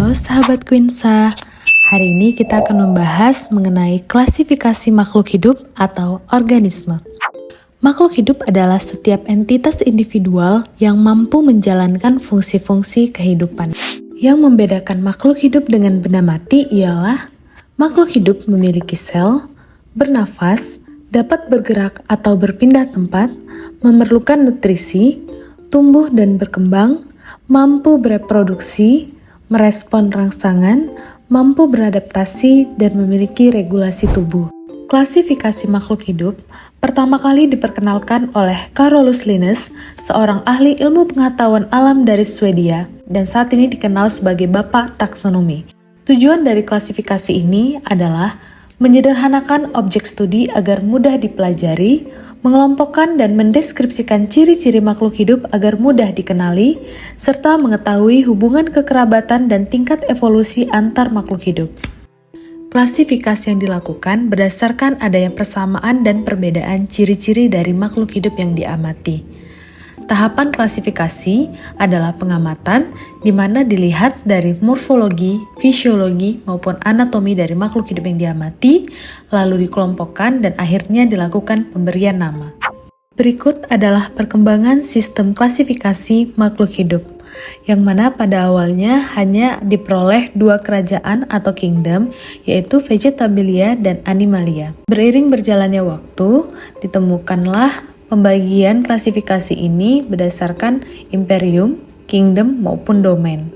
Halo sahabat Quinsa, hari ini kita akan membahas mengenai klasifikasi makhluk hidup atau organisme. Makhluk hidup adalah setiap entitas individual yang mampu menjalankan fungsi-fungsi kehidupan. Yang membedakan makhluk hidup dengan benda mati ialah makhluk hidup memiliki sel, bernafas, dapat bergerak atau berpindah tempat, memerlukan nutrisi, tumbuh dan berkembang, mampu bereproduksi, merespon rangsangan, mampu beradaptasi, dan memiliki regulasi tubuh. Klasifikasi makhluk hidup pertama kali diperkenalkan oleh Carolus Linnaeus, seorang ahli ilmu pengetahuan alam dari Swedia, dan saat ini dikenal sebagai Bapak Taksonomi. Tujuan dari klasifikasi ini adalah menyederhanakan objek studi agar mudah dipelajari, mengelompokkan dan mendeskripsikan ciri-ciri makhluk hidup agar mudah dikenali, serta mengetahui hubungan kekerabatan dan tingkat evolusi antar makhluk hidup. Klasifikasi yang dilakukan berdasarkan adanya persamaan dan perbedaan ciri-ciri dari makhluk hidup yang diamati. Tahapan klasifikasi adalah pengamatan di mana dilihat dari morfologi, fisiologi, maupun anatomi dari makhluk hidup yang diamati, lalu dikelompokkan dan akhirnya dilakukan pemberian nama. Berikut adalah perkembangan sistem klasifikasi makhluk hidup, yang mana pada awalnya hanya diperoleh dua kerajaan atau kingdom, yaitu Vegetabilia dan Animalia. Beriring berjalannya waktu, ditemukanlah pembagian klasifikasi ini berdasarkan imperium, kingdom, maupun domain.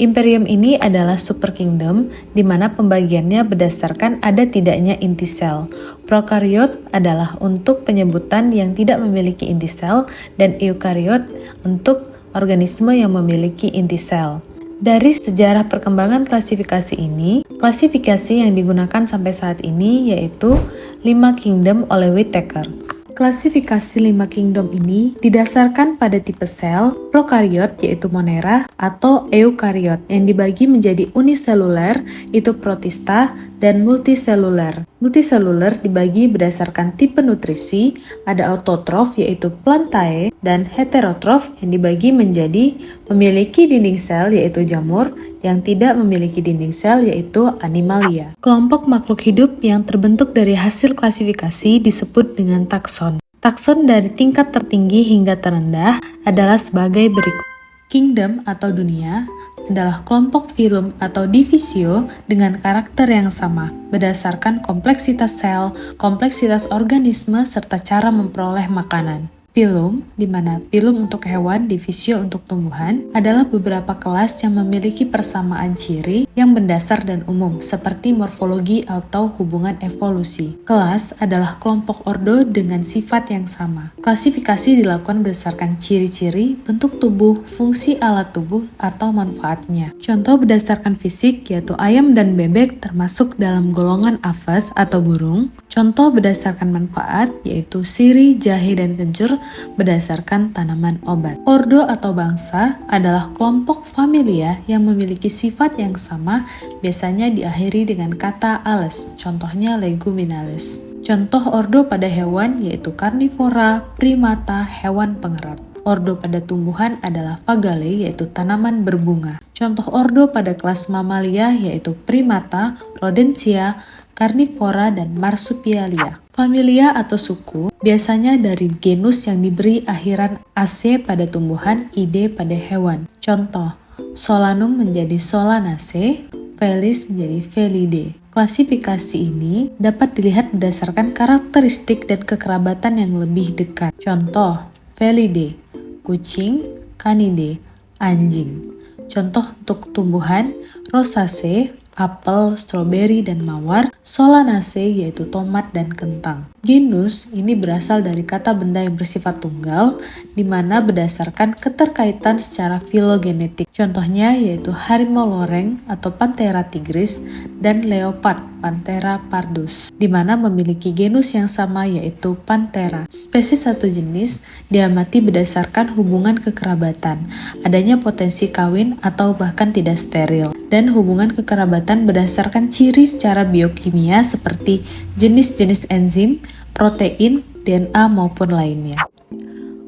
Imperium ini adalah super kingdom, di mana pembagiannya berdasarkan ada tidaknya inti sel. Prokariot adalah untuk penyebutan yang tidak memiliki inti sel, dan eukariot untuk organisme yang memiliki inti sel. Dari sejarah perkembangan klasifikasi ini, klasifikasi yang digunakan sampai saat ini yaitu 5 kingdom oleh Whittaker. Klasifikasi 5 kingdom ini didasarkan pada tipe sel, prokariot yaitu Monera, atau eukariot yang dibagi menjadi uniseluler itu Protista, dan multiseluler. Multiseluler dibagi berdasarkan tipe nutrisi, ada autotrof yaitu Plantae, dan heterotrof yang dibagi menjadi memiliki dinding sel yaitu jamur, yang tidak memiliki dinding sel yaitu Animalia. Kelompok makhluk hidup yang terbentuk dari hasil klasifikasi disebut dengan takson. Takson dari tingkat tertinggi hingga terendah adalah sebagai berikut. Kingdom atau dunia adalah kelompok filum atau divisio dengan karakter yang sama berdasarkan kompleksitas sel, kompleksitas organisme, serta cara memperoleh makanan. Filum, di mana filum untuk hewan, divisio untuk tumbuhan, adalah beberapa kelas yang memiliki persamaan ciri yang mendasar dan umum, seperti morfologi atau hubungan evolusi. Kelas adalah kelompok ordo dengan sifat yang sama. Klasifikasi dilakukan berdasarkan ciri-ciri, bentuk tubuh, fungsi alat tubuh, atau manfaatnya. Contoh berdasarkan fisik, yaitu ayam dan bebek termasuk dalam golongan aves atau burung. Contoh berdasarkan manfaat, yaitu sirih, jahe, dan kencur berdasarkan tanaman obat. Ordo atau bangsa adalah kelompok familia yang memiliki sifat yang sama, biasanya diakhiri dengan kata ales, contohnya leguminales. Contoh ordo pada hewan yaitu karnivora, primata, hewan pengerat. Ordo pada tumbuhan adalah Fagale, yaitu tanaman berbunga. Contoh ordo pada kelas mamalia yaitu primata, rodentia, karnivora, dan marsupialia. Familia atau suku biasanya dari genus yang diberi akhiran AC pada tumbuhan, ide pada hewan. Contoh, Solanum menjadi Solanaceae, Felis menjadi Felidae. Klasifikasi ini dapat dilihat berdasarkan karakteristik dan kekerabatan yang lebih dekat. Contoh, Felidae, kucing, Canidae, anjing. Contoh untuk tumbuhan, Rosaceae, apel, stroberi, dan mawar. Solanaceae yaitu tomat dan kentang. Genus ini berasal dari kata benda yang bersifat tunggal, di mana berdasarkan keterkaitan secara filogenetik. Contohnya yaitu harimau loreng atau Panthera tigris dan leopard Panthera pardus, di mana memiliki genus yang sama yaitu Panthera. Spesies satu jenis diamati berdasarkan hubungan kekerabatan, adanya potensi kawin atau bahkan tidak steril, dan hubungan kekerabatan berdasarkan ciri secara biokimia seperti jenis-jenis enzim, protein, DNA maupun lainnya.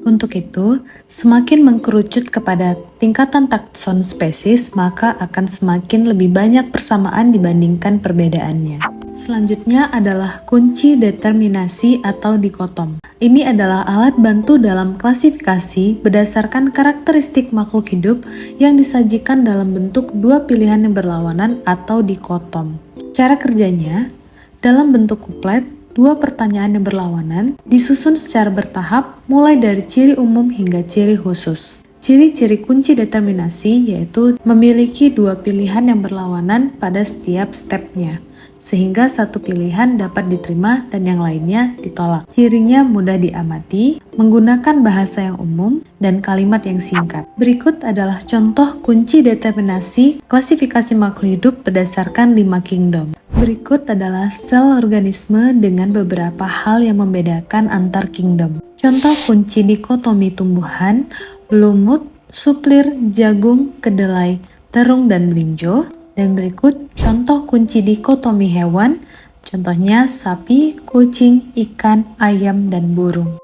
Untuk itu, semakin mengkerucut kepada tingkatan takson spesies, maka akan semakin lebih banyak persamaan dibandingkan perbedaannya. Selanjutnya adalah kunci determinasi atau dikotom. Ini adalah alat bantu dalam klasifikasi berdasarkan karakteristik makhluk hidup yang disajikan dalam bentuk dua pilihan yang berlawanan atau dikotom. Cara kerjanya, dalam bentuk kuplet, dua pertanyaan yang berlawanan disusun secara bertahap mulai dari ciri umum hingga ciri khusus. Ciri-ciri kunci determinasi yaitu memiliki dua pilihan yang berlawanan pada setiap stepnya, sehingga satu pilihan dapat diterima dan yang lainnya ditolak. Cirinya mudah diamati, menggunakan bahasa yang umum, dan kalimat yang singkat. Berikut adalah contoh kunci determinasi klasifikasi makhluk hidup berdasarkan 5 kingdom. Berikut adalah sel organisme dengan beberapa hal yang membedakan antar kingdom. Contoh kunci dikotomi tumbuhan, lumut, suplir, jagung, kedelai, terung, dan melinjo. Dan berikut contoh kunci dikotomi hewan, contohnya sapi, kucing, ikan, ayam, dan burung.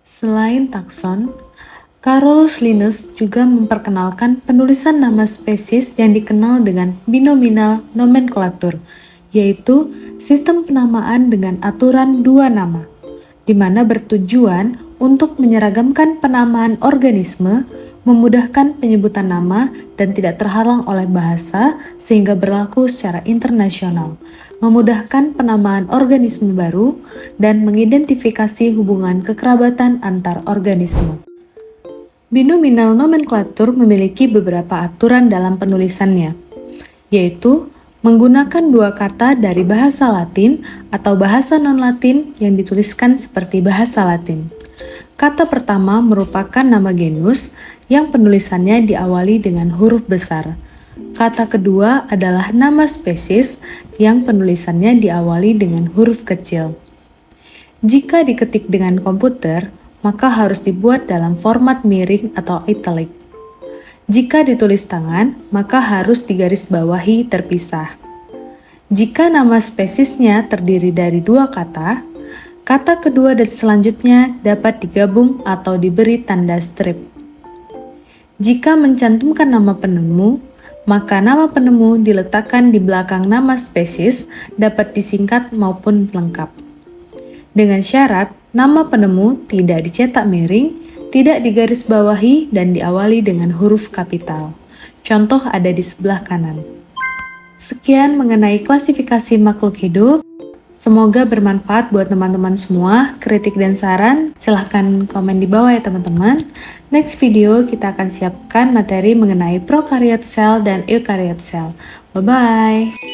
Selain takson, Carolus Linnaeus juga memperkenalkan penulisan nama spesies yang dikenal dengan binominal nomenklatur, yaitu sistem penamaan dengan aturan dua nama, di mana bertujuan untuk menyeragamkan penamaan organisme, memudahkan penyebutan nama, dan tidak terhalang oleh bahasa sehingga berlaku secara internasional, memudahkan penamaan organisme baru, dan mengidentifikasi hubungan kekerabatan antar organisme. Binominal nomenklatur memiliki beberapa aturan dalam penulisannya, yaitu menggunakan dua kata dari bahasa Latin atau bahasa non-Latin yang dituliskan seperti bahasa Latin. Kata pertama merupakan nama genus yang penulisannya diawali dengan huruf besar. Kata kedua adalah nama spesies yang penulisannya diawali dengan huruf kecil. Jika diketik dengan komputer, maka harus dibuat dalam format miring atau italic. Jika ditulis tangan, maka harus digarisbawahi terpisah. Jika nama spesiesnya terdiri dari dua kata, kata kedua dan selanjutnya dapat digabung atau diberi tanda strip. Jika mencantumkan nama penemu, maka nama penemu diletakkan di belakang nama spesies, dapat disingkat maupun lengkap. Dengan syarat, nama penemu tidak dicetak miring, tidak digarisbawahi, dan diawali dengan huruf kapital. Contoh ada di sebelah kanan. Sekian mengenai klasifikasi makhluk hidup. Semoga bermanfaat buat teman-teman semua. Kritik dan saran, silahkan komen di bawah ya teman-teman. Next video kita akan siapkan materi mengenai prokariot sel dan eukariot sel. Bye-bye!